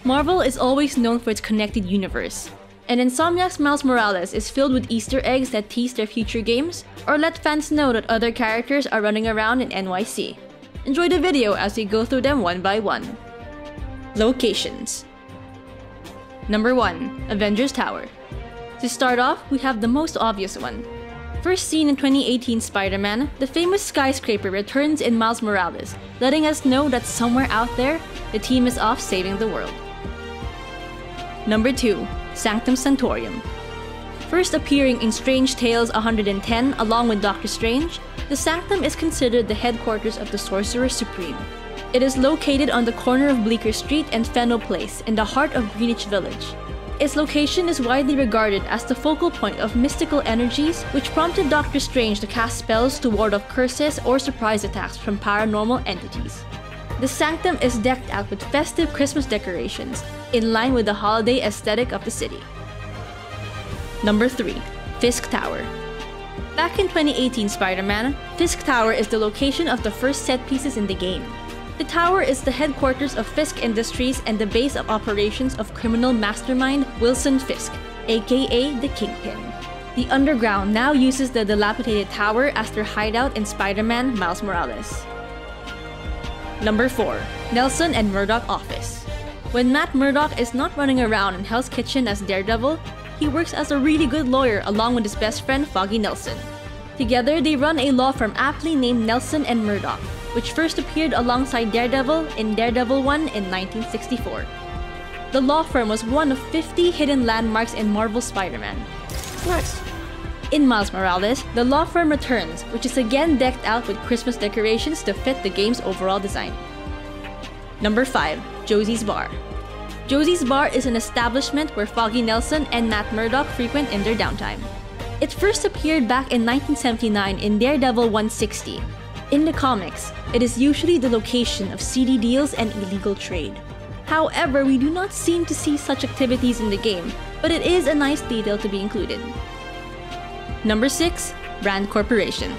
Marvel is always known for its connected universe, and Insomniac's Miles Morales is filled with Easter eggs that tease their future games or let fans know that other characters are running around in NYC. Enjoy the video as we go through them one by one. Locations. Number 1. Avengers Tower. To start off, we have the most obvious one. First seen in 2018 Spider-Man, the famous skyscraper returns in Miles Morales, letting us know that somewhere out there, the team is off saving the world. Number 2. Sanctum Sanctorum. First appearing in Strange Tales 110 along with Doctor Strange, the Sanctum is considered the headquarters of the Sorcerer Supreme. It is located on the corner of Bleecker Street and Fenno Place in the heart of Greenwich Village. Its location is widely regarded as the focal point of mystical energies, which prompted Doctor Strange to cast spells to ward off curses or surprise attacks from paranormal entities. The Sanctum is decked out with festive Christmas decorations, in line with the holiday aesthetic of the city. Number 3. Fisk Tower. Back in 2018 Spider-Man, Fisk Tower is the location of the first set pieces in the game. The tower is the headquarters of Fisk Industries and the base of operations of criminal mastermind Wilson Fisk, aka the Kingpin. The Underground now uses the dilapidated tower as their hideout in Spider-Man Miles Morales. Number 4. Nelson and Murdock Office. When Matt Murdock is not running around in Hell's Kitchen as Daredevil, he works as a really good lawyer along with his best friend Foggy Nelson. Together, they run a law firm aptly named Nelson and Murdock, which first appeared alongside Daredevil in Daredevil 1 in 1964. The law firm was one of 50 hidden landmarks in Marvel's Spider-Man. Nice. In Miles Morales, the law firm returns, which is again decked out with Christmas decorations to fit the game's overall design. Number 5. Josie's Bar. Josie's Bar is an establishment where Foggy Nelson and Matt Murdock frequent in their downtime. It first appeared back in 1979 in Daredevil 160. In the comics, it is usually the location of seedy deals and illegal trade. However, we do not seem to see such activities in the game, but it is a nice detail to be included. Number 6. Rand Corporation.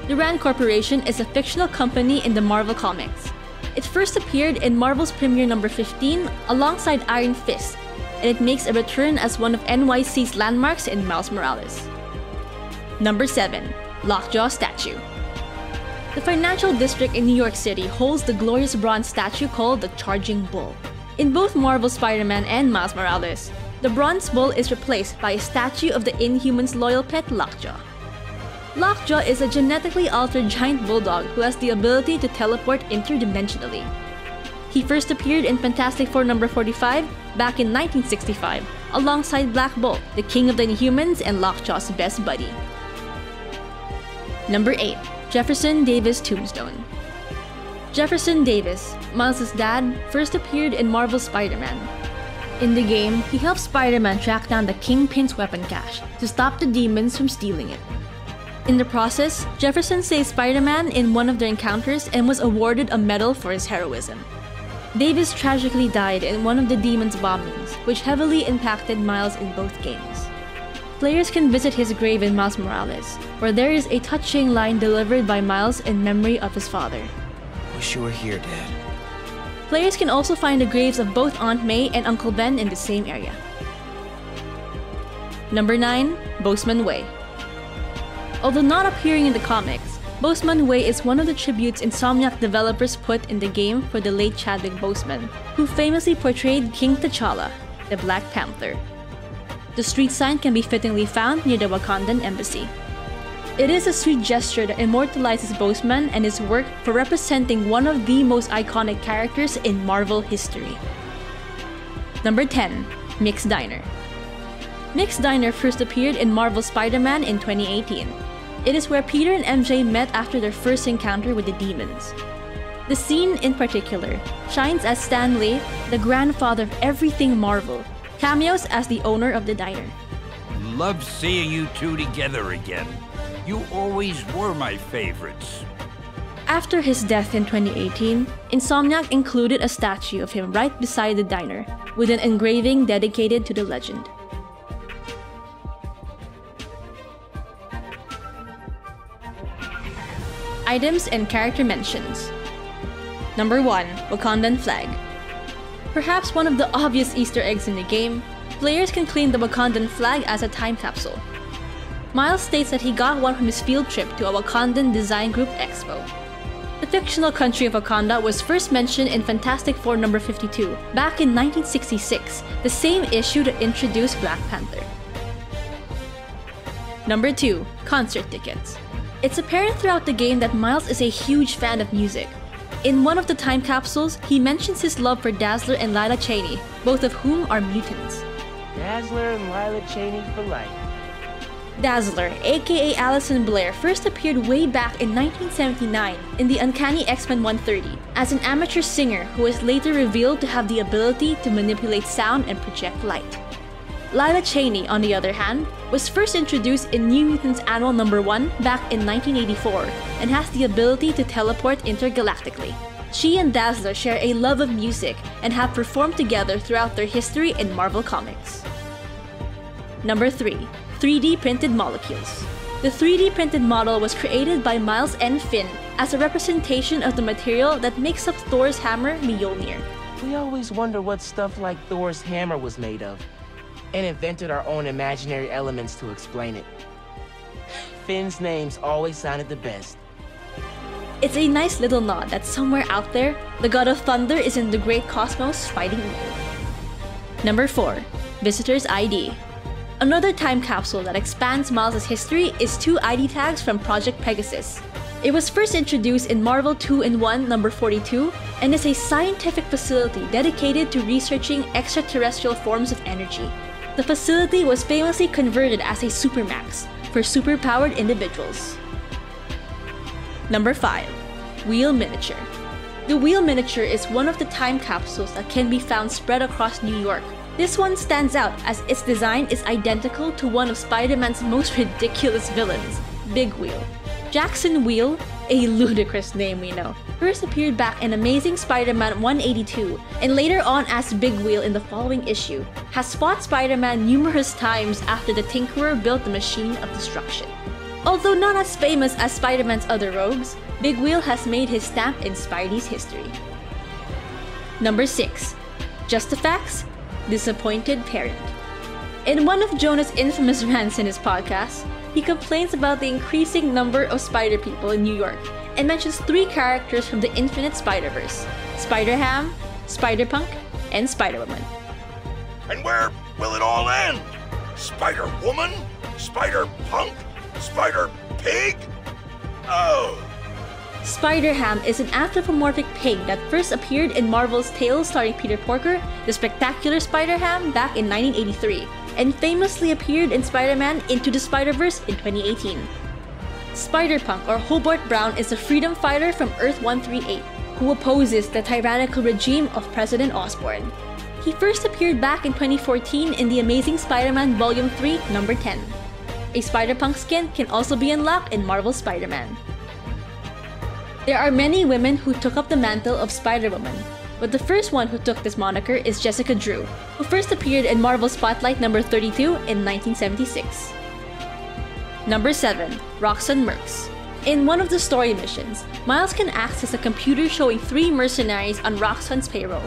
The Rand Corporation is a fictional company in the Marvel Comics. It first appeared in Marvel's premiere number 15 alongside Iron Fist, and it makes a return as one of NYC's landmarks in Miles Morales. Number 7. Lockjaw Statue. The financial district in New York City holds the glorious bronze statue called the Charging Bull. In both Marvel Spider-Man and Miles Morales, the bronze bull is replaced by a statue of the Inhumans' loyal pet Lockjaw. Lockjaw is a genetically altered giant bulldog who has the ability to teleport interdimensionally. He first appeared in Fantastic Four number 45 back in 1965, alongside Black Bolt, the king of the Inhumans and Lockjaw's best buddy. Number 8. Jefferson Davis Tombstone. Jefferson Davis, Miles' dad, first appeared in Marvel's Spider-Man. In the game, he helps Spider-Man track down the Kingpin's weapon cache to stop the demons from stealing it. In the process, Jefferson saved Spider-Man in one of their encounters and was awarded a medal for his heroism. Davis tragically died in one of the demons' bombings, which heavily impacted Miles in both games. Players can visit his grave in Miles Morales, where there is a touching line delivered by Miles in memory of his father. Wish you were here, Dad. Players can also find the graves of both Aunt May and Uncle Ben in the same area. Number 9. Boseman Way. Although not appearing in the comics, Boseman Way is one of the tributes Insomniac developers put in the game for the late Chadwick Boseman, who famously portrayed King T'Challa, the Black Panther. The street sign can be fittingly found near the Wakandan embassy. It is a sweet gesture that immortalizes Boseman and his work for representing one of the most iconic characters in Marvel history. Number 10. Mick's Diner. Mick's Diner first appeared in Marvel Spider-Man in 2018. It is where Peter and MJ met after their first encounter with the demons. The scene, in particular, shines as Stan Lee, the grandfather of everything Marvel, cameos as the owner of the diner. Love seeing you two together again. You always were my favorites. After his death in 2018, Insomniac included a statue of him right beside the diner, with an engraving dedicated to the legend. Items and character mentions. Number 1. Wakandan Flag. Perhaps one of the obvious Easter eggs in the game, players can claim the Wakandan Flag as a time capsule. Miles states that he got one from his field trip to a Wakandan Design Group Expo. The fictional country of Wakanda was first mentioned in Fantastic Four number 52, back in 1966, the same issue that introduced Black Panther. Number 2. Concert tickets. It's apparent throughout the game that Miles is a huge fan of music. In one of the time capsules, he mentions his love for Dazzler and Lila Cheney, both of whom are mutants. Dazzler and Lila Cheney for life. Dazzler, aka Alison Blair, first appeared way back in 1979 in the Uncanny X-Men 130 as an amateur singer who was later revealed to have the ability to manipulate sound and project light. Lila Cheney, on the other hand, was first introduced in New Mutants Annual number 1 back in 1984 and has the ability to teleport intergalactically. She and Dazzler share a love of music and have performed together throughout their history in Marvel Comics. Number 3. 3D printed molecules. The 3D printed model was created by Miles and Finn as a representation of the material that makes up Thor's hammer, Mjolnir. We always wonder what stuff like Thor's hammer was made of, and invented our own imaginary elements to explain it. Finn's names always sounded the best. It's a nice little nod that somewhere out there, the God of Thunder is in the great cosmos fighting evil. Number 4. Visitor's ID. Another time capsule that expands Miles' history is 2 ID tags from Project Pegasus. It was first introduced in Marvel 2-in-1 number 42 and is a scientific facility dedicated to researching extraterrestrial forms of energy. The facility was famously converted as a supermax for superpowered individuals. Number 5. Wheel Miniature. The Wheel Miniature is one of the time capsules that can be found spread across New York. This one stands out as its design is identical to one of Spider-Man's most ridiculous villains, Big Wheel. Jackson Wheel, a ludicrous name we know, first appeared back in Amazing Spider-Man 182 and later on as Big Wheel in the following issue, has fought Spider-Man numerous times after the Tinkerer built the Machine of Destruction. Although not as famous as Spider-Man's other rogues, Big Wheel has made his stamp in Spidey's history. Number 6. Just the Facts? Disappointed Parent. In one of Jonah's infamous rants in his podcast, he complains about the increasing number of Spider people in New York and mentions 3 characters from the Infinite Spider-Verse: Spider-Ham, Spider-Punk, and Spider-Woman. And where will it all end? Spider-Woman? Spider-Punk? Spider-Pig? Oh! Spider-Ham is an anthropomorphic pig that first appeared in Marvel's Tales starring Peter Porker, The Spectacular Spider-Ham back in 1983, and famously appeared in Spider-Man Into the Spider-Verse in 2018. Spider-Punk, or Hobart Brown, is a freedom fighter from Earth-138 who opposes the tyrannical regime of President Osborn. He first appeared back in 2014 in The Amazing Spider-Man Volume 3, number 10. A Spider-Punk skin can also be unlocked in Marvel's Spider-Man. There are many women who took up the mantle of Spider-Woman, but the first one who took this moniker is Jessica Drew, who first appeared in Marvel Spotlight number 32 in 1976. Number 7. Roxxon Mercs. In one of the story missions, Miles can access a computer showing 3 mercenaries on Roxxon's payroll.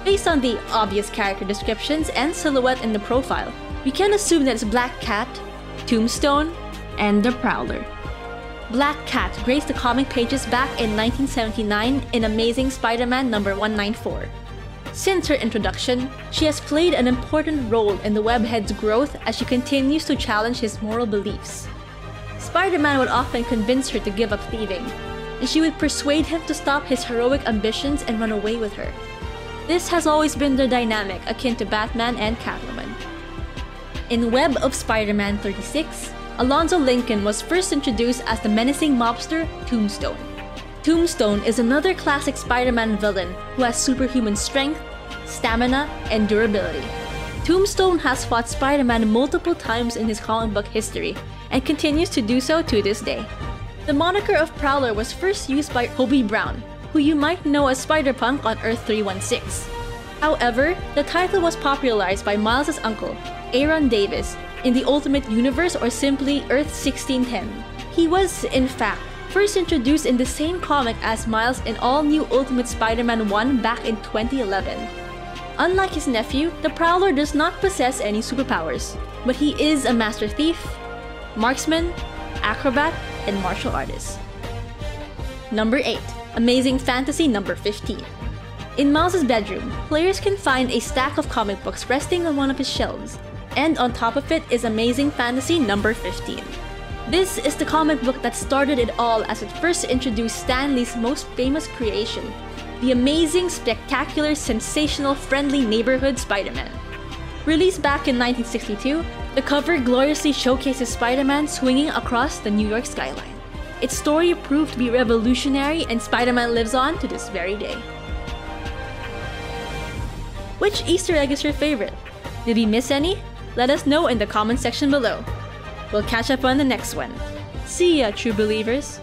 Based on the obvious character descriptions and silhouette in the profile, we can assume that it's Black Cat, Tombstone, and the Prowler. Black Cat graced the comic pages back in 1979 in Amazing Spider-Man number 194. Since her introduction, she has played an important role in the Webhead's growth as she continues to challenge his moral beliefs. Spider-Man would often convince her to give up thieving, and she would persuade him to stop his heroic ambitions and run away with her. This has always been their dynamic akin to Batman and Catwoman. In Web of Spider-Man 36, Alonzo Lincoln was first introduced as the menacing mobster Tombstone. Tombstone is another classic Spider-Man villain who has superhuman strength, stamina, and durability. Tombstone has fought Spider-Man multiple times in his comic book history and continues to do so to this day. The moniker of Prowler was first used by Hobie Brown, who you might know as Spider-Punk on Earth-316. However, the title was popularized by Miles' uncle, Aaron Davis, in the Ultimate Universe, or simply Earth-1610. He was, in fact, first introduced in the same comic as Miles in All New Ultimate Spider-Man 1 back in 2011. Unlike his nephew, the Prowler does not possess any superpowers, but he is a master thief, marksman, acrobat, and martial artist. Number 8. Amazing Fantasy number 15. In Miles' bedroom, players can find a stack of comic books resting on one of his shelves, and on top of it is Amazing Fantasy number 15. This is the comic book that started it all as it first introduced Stan Lee's most famous creation, the amazing, spectacular, sensational, friendly neighborhood Spider-Man. Released back in 1962, the cover gloriously showcases Spider-Man swinging across the New York skyline. Its story proved to be revolutionary, and Spider-Man lives on to this very day. Which Easter egg is your favorite? Did we miss any? Let us know in the comment section below. We'll catch up on the next one. See ya, true believers!